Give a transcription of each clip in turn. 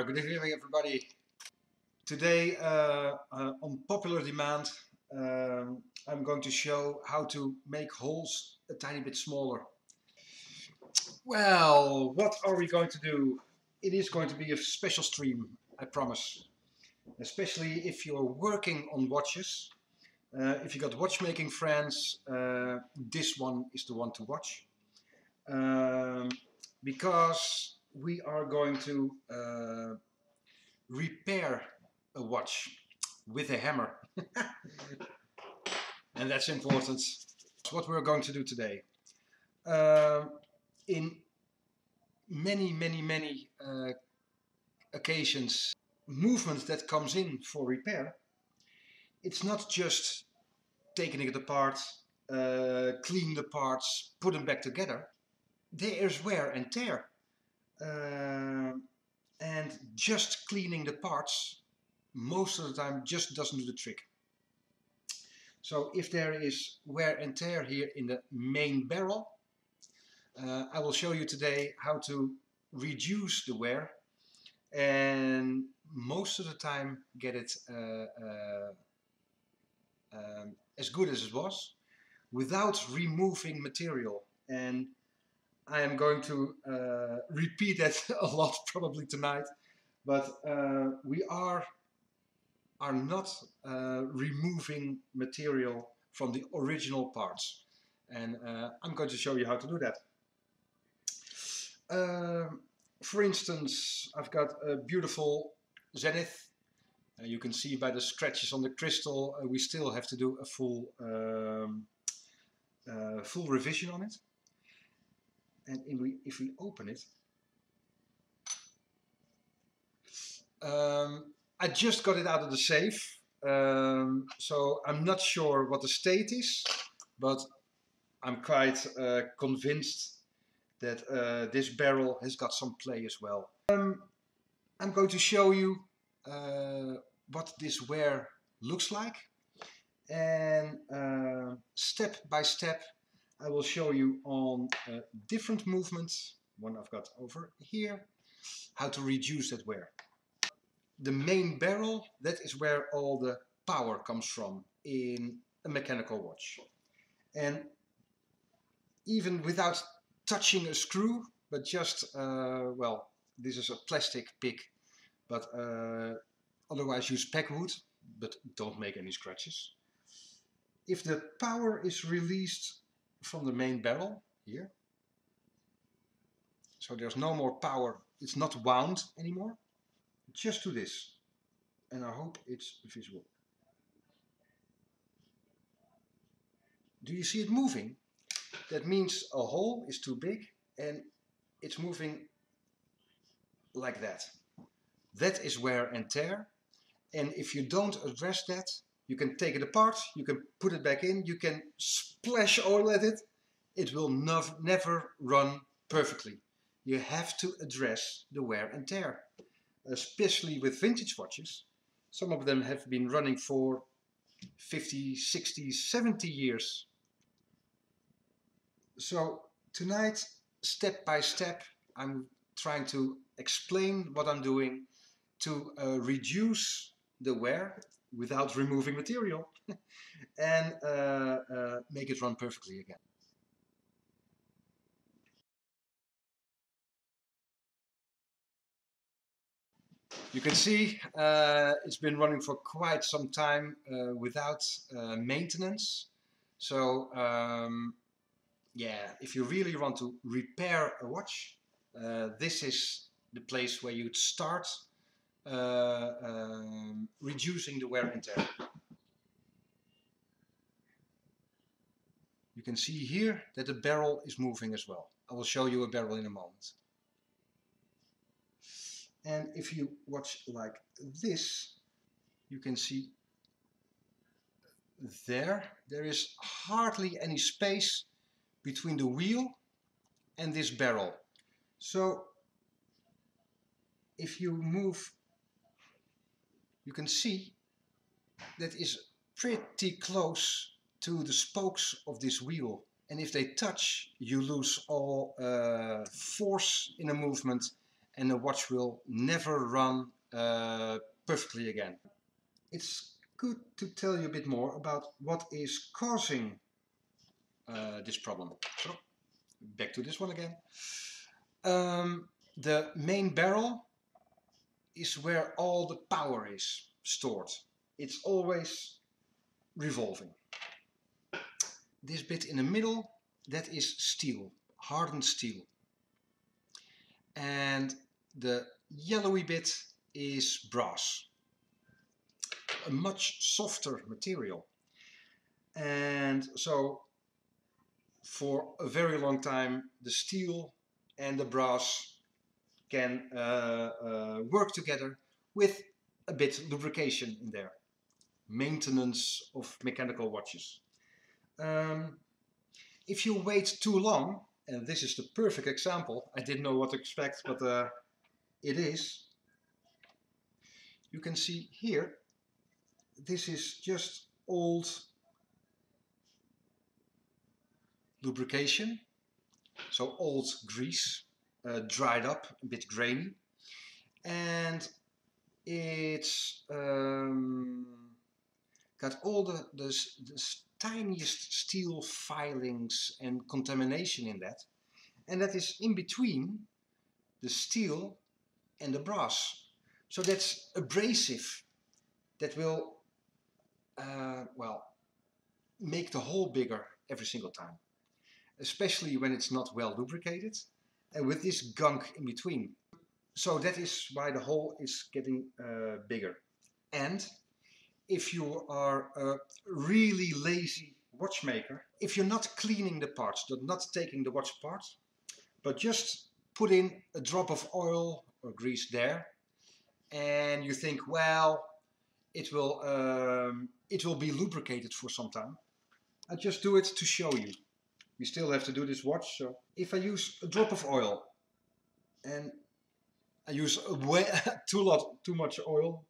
Good evening, everybody. Today, on popular demand, I'm going to show how to make holes a tiny bit smaller. Well, what are we going to do? It is going to be a special stream, I promise. Especially if you're working on watches. If you got watchmaking friends, this one is the one to watch. Because we are going to repair a watch with a hammer. And that's important. That's what we're going to do today. In many occasions, movement that comes in for repair, it's not just taking it apart, clean the parts, put them back together. There's wear and tear. And just cleaning the parts most of the time just doesn't do the trick. So if there is wear and tear here in the main barrel, I will show you today how to reduce the wear and most of the time get it as good as it was without removing material. And I am going to repeat that a lot probably tonight, but we are not removing material from the original parts, and I'm going to show you how to do that. For instance, I've got a beautiful Zenith. You can see by the scratches on the crystal we still have to do a full revision on it. And if we open it, I just got it out of the safe, so I'm not sure what the state is, but I'm quite convinced that this barrel has got some play as well. I'm going to show you what this wear looks like, and step by step I will show you on different movements, one I've got over here, how to reduce that wear. The main barrel, that is where all the power comes from in a mechanical watch. And even without touching a screw, but just, well, this is a plastic pick, but otherwise use pegwood, but don't make any scratches. If the power is released from the main barrel here, so there's no more power, it's not wound anymore, just do this, and I hope it's visible. Do you see it moving? That means a hole is too big and it's moving like that. That is wear and tear, and if you don't address that, you can take it apart, you can put it back in, you can splash oil at it, it will never run perfectly. You have to address the wear and tear, especially with vintage watches. Some of them have been running for 50, 60, 70 years. So tonight, step by step, I'm trying to explain what I'm doing to reduce the wear without removing material and make it run perfectly again. You can see it's been running for quite some time without maintenance. So yeah, if you really want to repair a watch, this is the place where you'd start reducing the wear and tear. You can see here that the barrel is moving as well. I will show you a barrel in a moment. And if you watch like this, you can see there is hardly any space between the wheel and this barrel. So if you move, you can see that is pretty close to the spokes of this wheel, and if they touch, you lose all force in a movement and the watch will never run perfectly again. It's good to tell you a bit more about what is causing this problem. So, back to this one again. The main barrel is where all the power is stored. It's always revolving. This bit in the middle, that is steel, hardened steel. And the yellowy bit is brass, a much softer material. And so for a very long time the steel and the brass can work together with a bit lubrication in there. Maintenance of mechanical watches. If you wait too long, and this is the perfect example, I didn't know what to expect, but it is. You can see here, this is just old lubrication, so old grease, dried up, a bit grainy, and it's got all the tiniest steel filings and contamination in that, and that is in between the steel and the brass. So that's abrasive, that will well, make the hole bigger every single time, especially when it's not well lubricated and with this gunk in between. So that is why the hole is getting bigger. And if you are a really lazy watchmaker, if you're not cleaning the parts, not taking the watch apart, but just put in a drop of oil or grease there, and you think, well, it will be lubricated for some time. I just do it to show you. We still have to do this watch. So if I use a drop of oil, and I use way too much oil,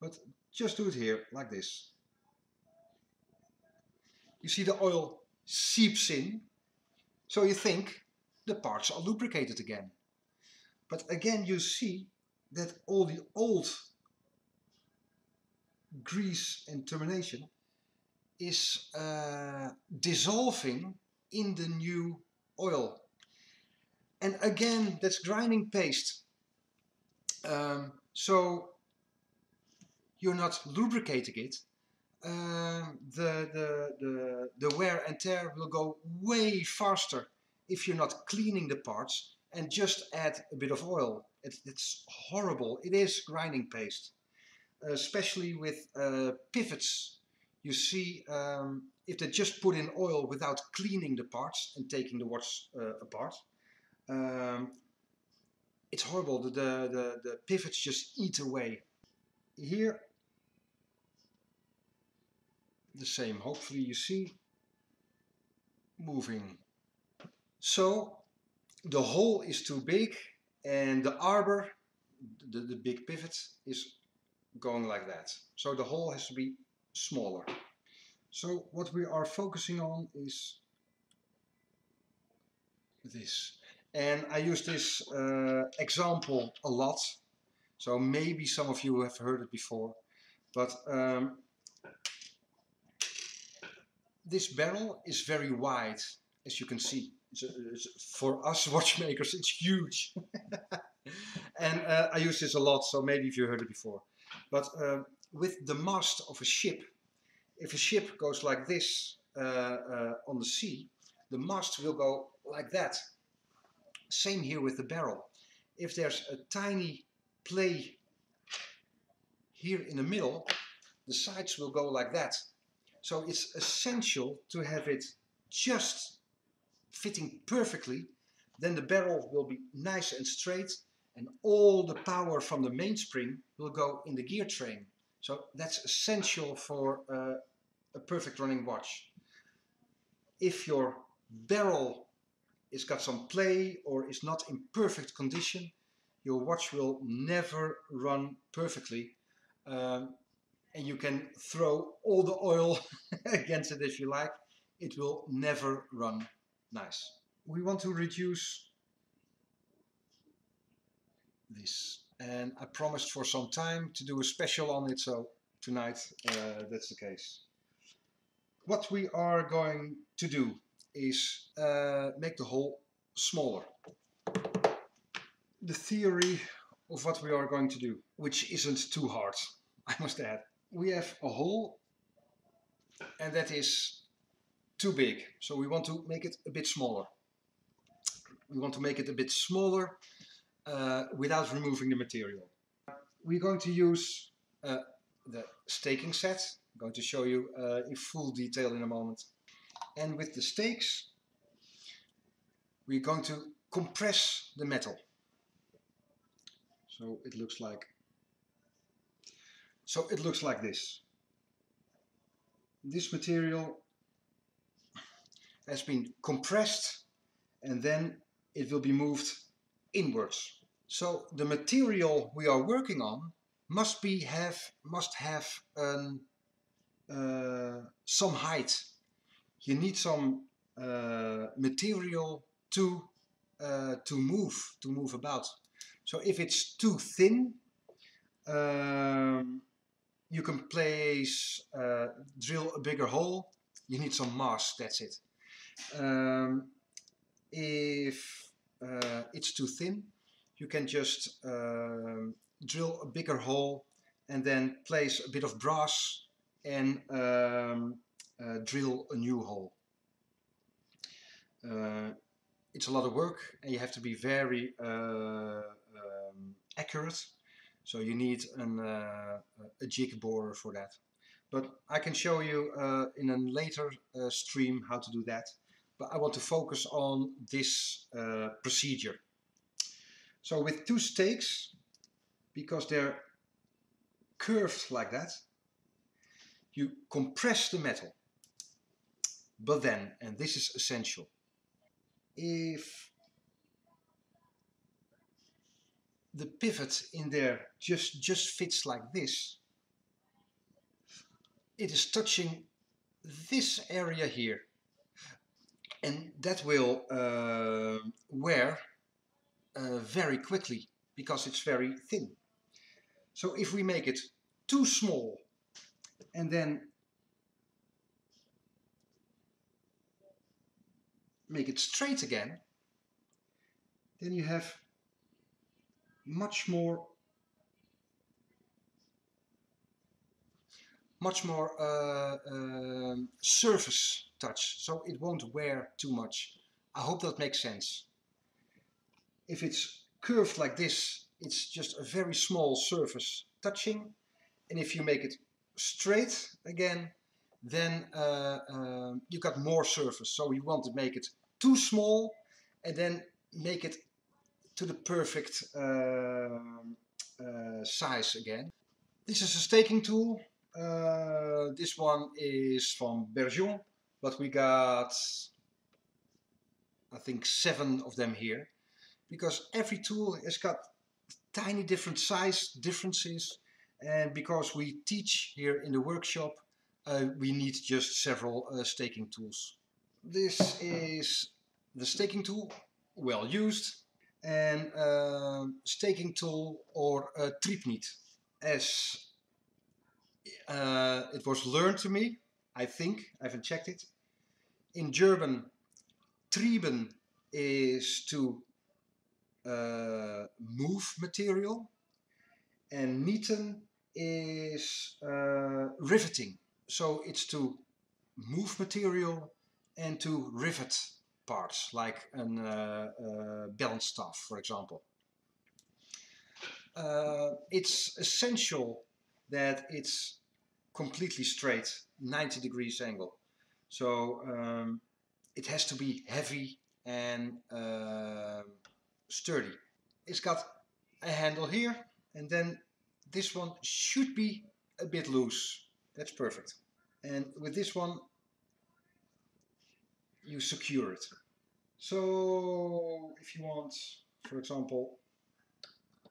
but just do it here like this. You see the oil seeps in, so you think the parts are lubricated again. But again you see that all the old grease and termination is dissolving in the new oil. And again, that's grinding paste. So you're not lubricating it. The wear and tear will go way faster if you're not cleaning the parts and just add a bit of oil. It's horrible. It is grinding paste, especially with pivots. You see, if they just put in oil without cleaning the parts and taking the watch apart, it's horrible. The pivots just eat away. Here, the same. Hopefully you see moving. So the hole is too big, and the arbor, the big pivot, is going like that. So the hole has to be smaller. So what we are focusing on is this. And I use this example a lot. So maybe some of you have heard it before. But this barrel is very wide, as you can see. For us watchmakers, it's huge. And I use this a lot, so maybe if you heard it before. But with the mast of a ship, if a ship goes like this on the sea, the mast will go like that. Same here with the barrel. If there's a tiny play here in the middle, the sides will go like that. So it's essential to have it just fitting perfectly. Then the barrel will be nice and straight, and all the power from the mainspring will go in the gear train. So that's essential for a perfect running watch. If your barrel has got some play or is not in perfect condition, your watch will never run perfectly. And you can throw all the oil against it if you like. It will never run nice. We want to reduce this. And I promised for some time to do a special on it, so tonight that's the case. What we are going to do is make the hole smaller. The theory of what we are going to do, which isn't too hard, I must add. We have a hole and that is too big, so we want to make it a bit smaller. We want to make it a bit smaller without removing the material. We're going to use the staking set. I'm going to show you in full detail in a moment. And with the stakes, we're going to compress the metal. So it looks like this. This material has been compressed and then it will be moved inwards. So the material we are working on must have some height. You need some material to move about. So if it's too thin, you can drill a bigger hole. You need some mass, that's it. If it's too thin, you can just drill a bigger hole and then place a bit of brass and drill a new hole. It's a lot of work and you have to be very accurate, so you need a jig borer for that. But I can show you in a later stream how to do that. But I want to focus on this procedure. So with two stakes, because they're curved like that, you compress the metal. But then, and this is essential, if the pivot in there just fits like this, it is touching this area here, and that will wear very quickly because it's very thin. So if we make it too small and then make it straight again, then you have much more surface touch, so it won't wear too much. I hope that makes sense. If it's curved like this, it's just a very small surface touching, and if you make it straight again, then you got more surface. So you want to make it too small and then make it to the perfect size again. This is a staking tool. This one is from Bergeon, but we got, I think, 7 of them here, because every tool has got tiny different size differences, and because we teach here in the workshop, we need just several staking tools. This is the staking tool, well used, and staking tool or Triebniet, as it was learned to me, I think, I haven't checked it. In German, trieben is to move material, and nieten is riveting. So it's to move material and to rivet parts, like a balance staff, for example. It's essential that it's completely straight, 90 degrees angle. So it has to be heavy and sturdy. It's got a handle here, and then this one should be a bit loose. That's perfect. And with this one, you secure it. So if you want, for example,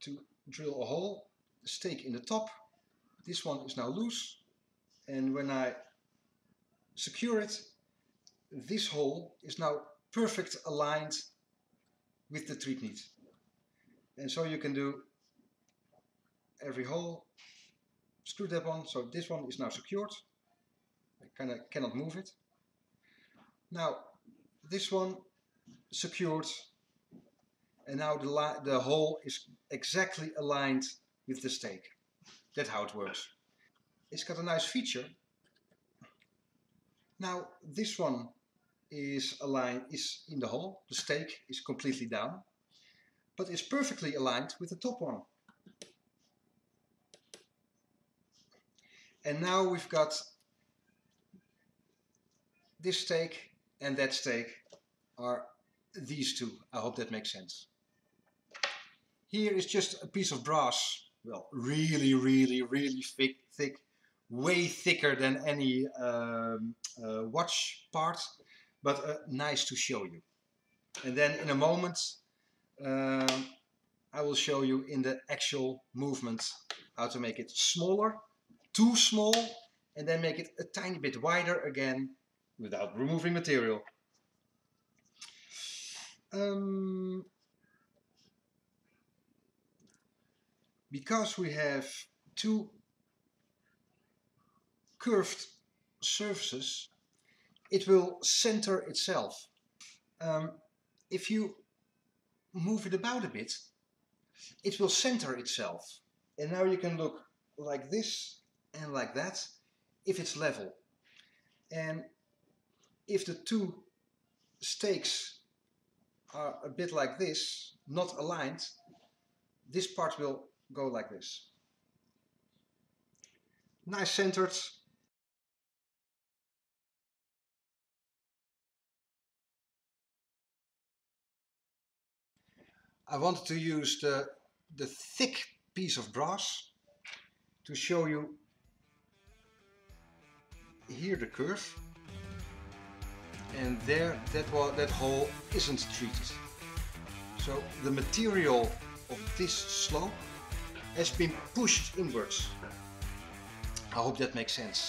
to drill a hole, the stake in the top, this one is now loose, and when I secure it, this hole is now perfect aligned with the Triebniet. And so you can do every hole, screw that on, so this one is now secured. I cannot move it. Now this one secured, and now the hole is exactly aligned with the stake. That's how it works. It's got a nice feature. Now this one is in the hole, the stake is completely down, but it's perfectly aligned with the top one. And now we've got this stake and that stake are these two. I hope that makes sense. Here is just a piece of brass, well, really thick, way thicker than any watch part, but nice to show you. And then in a moment I will show you in the actual movement how to make it smaller, too small, and then make it a tiny bit wider again without removing material. Because we have two curved surfaces, it will center itself. If you move it about a bit, it will center itself. And now you can look like this and like that if it's level. And if the two stakes are a bit like this, not aligned, this part will go like this. Nice centered. I wanted to use the thick piece of brass to show you here the curve, and there that hole isn't treated. So the material of this slope has been pushed inwards. I hope that makes sense.